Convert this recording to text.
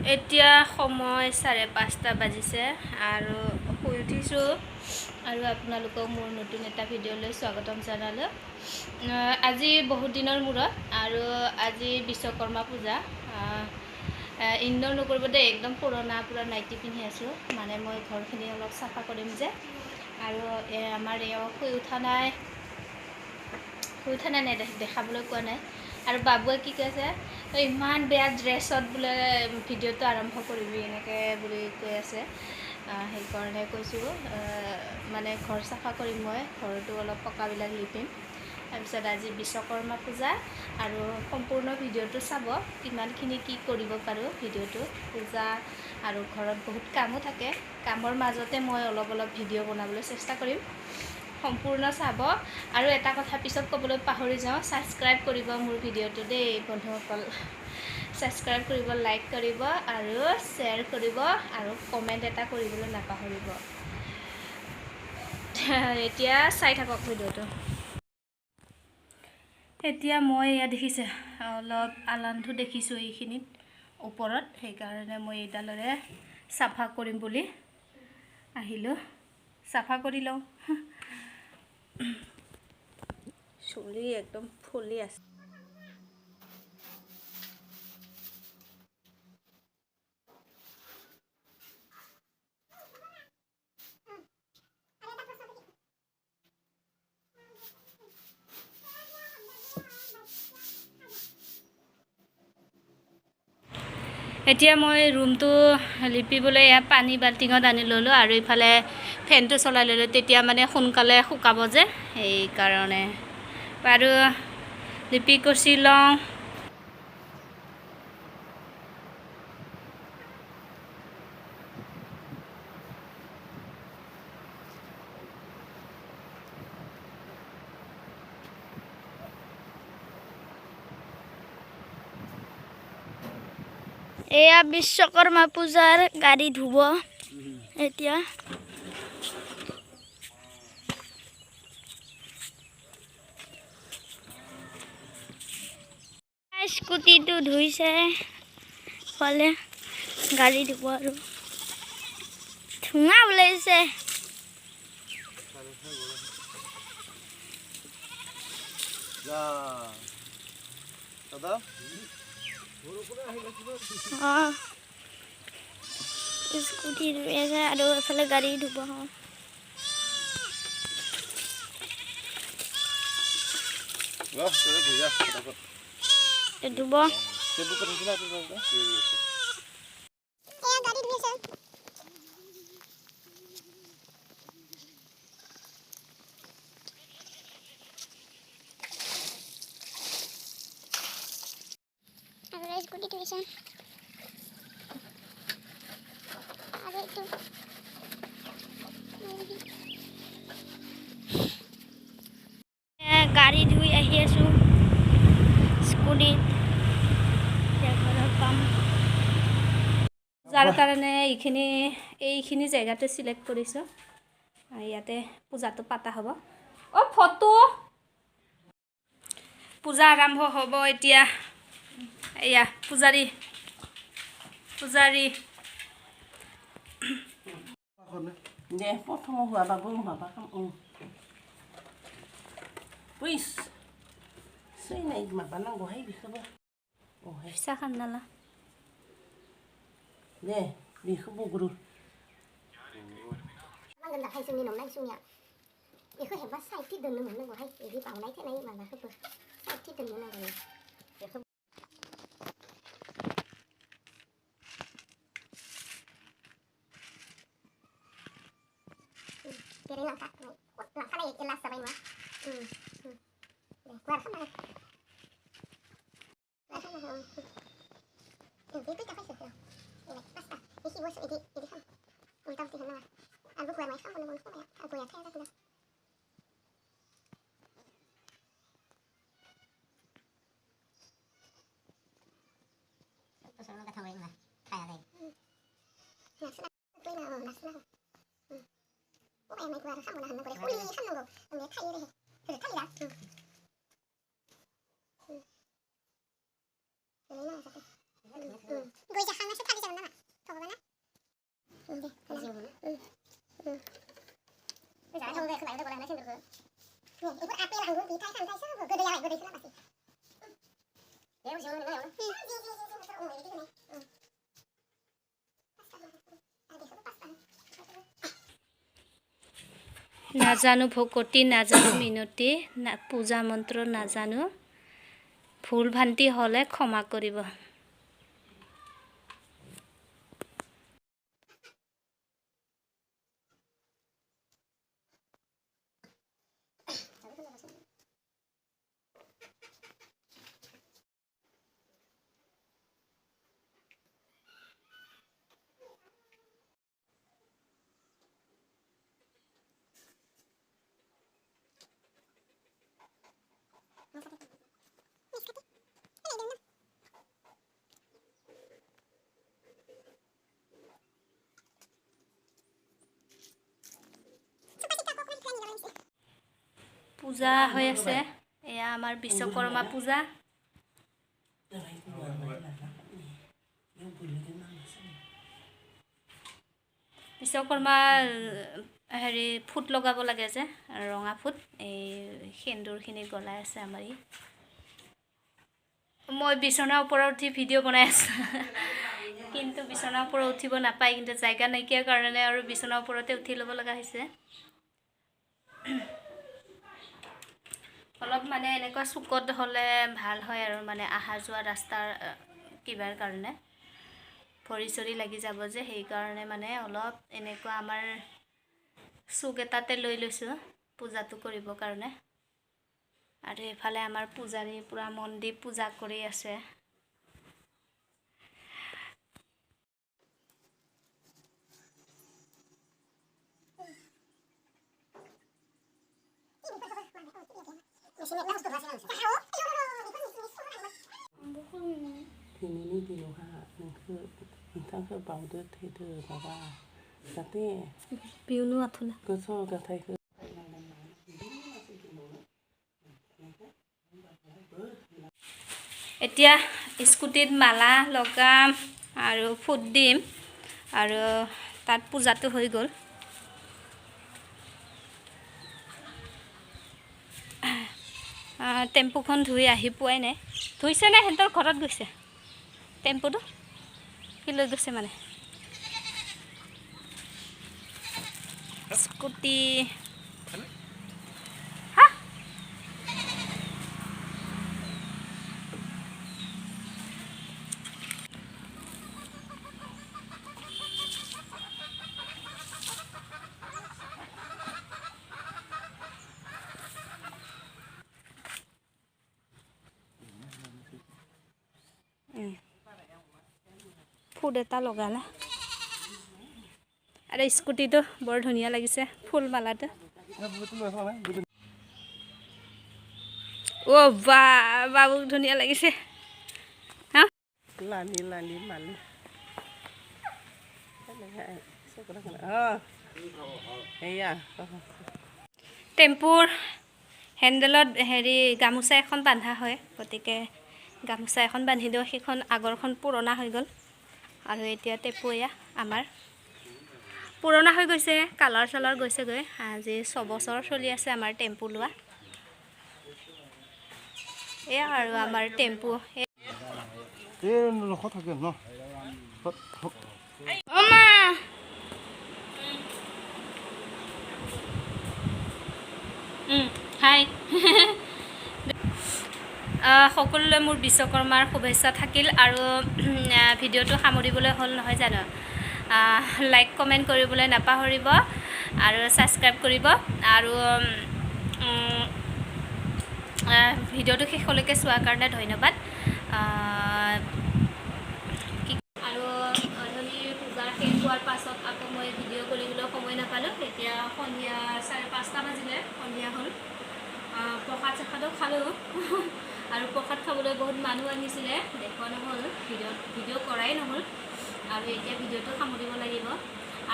এতিয়া সময় 5:30 বাজিছে আৰু শুই উঠিছোঁ আৰু আপোনালোকক মোৰ নতুন এটা ভিডিঅ'লৈ স্বাগতম জনালোঁ। আজি বহুত দিনৰ মূৰত আৰু আজি বিশ্বকৰ্মা পূজা। ইগন'ৰ নকৰিব দেই, একদম পুৰণা নাইটি পিন্ধি আছোঁ, মানে মই ঘৰখিনি অলপ চাফা কৰিম যে। আৰু আমাৰ এওঁ শুই উঠা নাই দেখাবলৈ কোৱা নাই। আৰু বাবুৱে কি কৈছে, ইমান বেয়া ড্ৰেছত বোলে ভিডিঅ'টো আৰম্ভ কৰিবি এনেকৈ বুলি কৈ আছে। সেইকাৰণে কৈছোঁ মানে ঘৰ চাফা কৰিম, মই ঘৰটো অলপ পকাবিলাক লিপিম। তাৰপিছত আজি বিশ্বকৰ্মা পূজা আৰু সম্পূৰ্ণ ভিডিঅ'টো চাব, কিমানখিনি কি কৰিব পাৰোঁ ভিডিঅ'টো। পূজা আৰু ঘৰত বহুত কামো থাকে, কামৰ মাজতে মই অলপ ভিডিঅ' বনাবলৈ চেষ্টা কৰিম। সম্পূৰ্ণ চাব। আৰু এটা কথা পিছত ক'বলৈ পাহৰি যাওঁ, ছাবস্ক্ৰাইব কৰিব মোৰ ভিডিঅ'টো দেই বন্ধুসকল। ছাবস্ক্ৰাইব কৰিব, লাইক কৰিব আৰু শ্বেয়াৰ কৰিব আৰু কমেণ্ট এটা কৰিবলৈ নাপাহৰিব। এতিয়া চাই থাকক ভিডিঅ'টো। এতিয়া মই এয়া দেখিছে অলপ আলানটো দেখিছোঁ এইখিনিত ওপৰত, সেইকাৰণে মই এইডালেৰে চাফা কৰিম বুলি আহিলোঁ। চাফা কৰি লওঁ। চুলি একদম ফুলি আছে। এতিয়া মই ৰুমটো লিপিবলৈ এয়া পানী বাল্টিঙত আনি ল'লোঁ আৰু ইফালে ফেনটো চলাই ল'লোঁ, তেতিয়া মানে সোনকালে শুকাব যে, সেইকাৰণে বাৰু লিপি কচি লওঁ। এয়া বিশ্বকৰ্মা পূজাৰ গাড়ী ধুব এতিয়া। স্কুটিটো ধুইছে, ফালে গাড়ী ধুব আৰু ধোঁৱা ওলাইছে। স্কুটি ধুই আছে আৰু এফালে গাড়ী ধুব। ধুব স্কুটি ধুইছে আৰু এইটো গাড়ী ধুই আহি আছোঁ স্কুটিত। পাম যাৰ কাৰণে এইখিনি জেগাতে চিলেক্ট কৰিছোঁ, ইয়াতে পূজাটো পাতা হ'ব। ফটো পূজা আৰম্ভ হ'ব এতিয়া। এয়া পূজাৰী দে প্ৰথম হোৱা বাবু হোৱা কাম বুইছ চৈ নাই মাবা নাংগौहाय बेखौबो फिसा खामनाला दे बेखौ बग्रो नांगोन दाहाय जोंनि न'नाय जोंनिया बेखौ हेबा साइडथि दोननो मोननांगौहाय बिदि बावनाय थेनाय माबाखौबो साइडथि दोननो नांगौ बेखौ बेराय लांखानाय एलास जाबाय नङा दे गुवार खालामना हो बे फैसा पास्ता बेखि बस इदि खाम उल्टा उल्टि खालामनाङा आरो गुवार माय खालामनो खोमाया आगया थाया जागोन Pasal kata orang lah, kaya lagi. Nasi lah, tu lah, nasi lah. Oh, yang mai gua sama lah, nak boleh kuli sama lo, ambil kaya deh, sudah kaya dah. Ini lah satu. Gue jangan nasi kali jangan নাজানো ভকতি, নাজানো মিনতি, পূজা মন্ত্ৰ নাজানো। ভুল ভ্ৰান্তি হ'লে ক্ষমা কৰিব। পূজা হৈ আছে। এয়া আমাৰ বিশ্বকৰ্মা পূজা। বিশ্বকৰ্মা হেৰি ফুট লগাব লাগে যে, ৰঙা ফুট, এই সেন্দুৰখিনি গলাই আছে আমাৰ ই। মই বিচনাৰ ওপৰত উঠি ভিডিঅ' বনাই আছোঁ, কিন্তু বিচনাৰ ওপৰত উঠিব নাপায়, কিন্তু জাগা নাইকিয়াৰ কাৰণে আৰু বিচনাৰ ওপৰতে উঠি ল'ব লগা হৈছে। অলপ মানে এনেকুৱা চুকত হ'লে ভাল হয় আৰু মানে অহা যোৱা ৰাস্তাৰ কিবাৰ কাৰণে ভৰি চৰি লাগি যাব যে, সেইকাৰণে মানে অলপ এনেকুৱা আমাৰ চুক এটাতে লৈ লৈছোঁ পূজাটো কৰিবৰ কাৰণে। আৰু এইফালে আমাৰ পূজাৰী পূৰা মন দি পূজা কৰি আছে। दिनैनि दिनावहा नोंथांखौ बावदो थैदो माबा जाहाथे बिउनु आथुला गथ' गथायखौ এতিয়া স্কুটিত মালা লগাম আৰু ফুট দিম আৰু তাত পূজাটো হৈ গ'ল। টেম্পুখন ধুই আহি পোৱাই নাই। ধুইছে নে সিহঁতৰ ঘৰত গৈছে টেম্পুটো? কি লৈ গৈছে মানে স্কুটি? ফুট এটা লগালা আৰু স্কুটিটো বৰ ধুনীয়া লাগিছে ফুল মালাটো। অ' বা বাবুক ধুনীয়া লাগিছে। হা লানি লানি মালি এয়া টেম্পুৰ হেণ্ডেলত হেৰি গামোচা এখন বান্ধা হয়, গতিকে গামোচা এখন বান্ধি দিওঁ। সেইখন আগৰখন পুৰণা হৈ গ'ল আৰু এতিয়া টেম্পু এয়া আমাৰ পুৰণা হৈ গৈছে, কালাৰ চালাৰ গৈছেগৈ। আজি 6 বছৰ চলি আছে আমাৰ টেম্পু লোৱা। এয়া আৰু আমাৰ টেম্পু থাকে ন হাই সকলোলৈ মোৰ বিশ্বকৰ্মাৰ শুভেচ্ছা থাকিল। আৰু ভিডিঅ'টো সামৰিবলৈ হ'ল নহয় জানো? লাইক কমেণ্ট কৰিবলৈ নাপাহৰিব আৰু ছাবস্ক্ৰাইব কৰিব। আৰু ভিডিঅ'টো শেষলৈকে চোৱাৰ কাৰণে ধন্যবাদ। আৰু অধুনিৰ পূজা শেষ হোৱাৰ পাছত আকৌ মই ভিডিঅ' কৰিবলৈ সময় নাপালোঁ। এতিয়া সন্ধিয়া 5:30 বাজিলে, সন্ধিয়া হ'ল। প্ৰসাদ চসাদো খালোঁ আৰু প্ৰসাদ খাবলৈ বহুত মানুহ আহিছিলে, দেখুওৱা নহ'ল, ভিডিঅ' কৰাই নহ'ল। আৰু এতিয়া ভিডিঅ'টো সামৰিব লাগিব।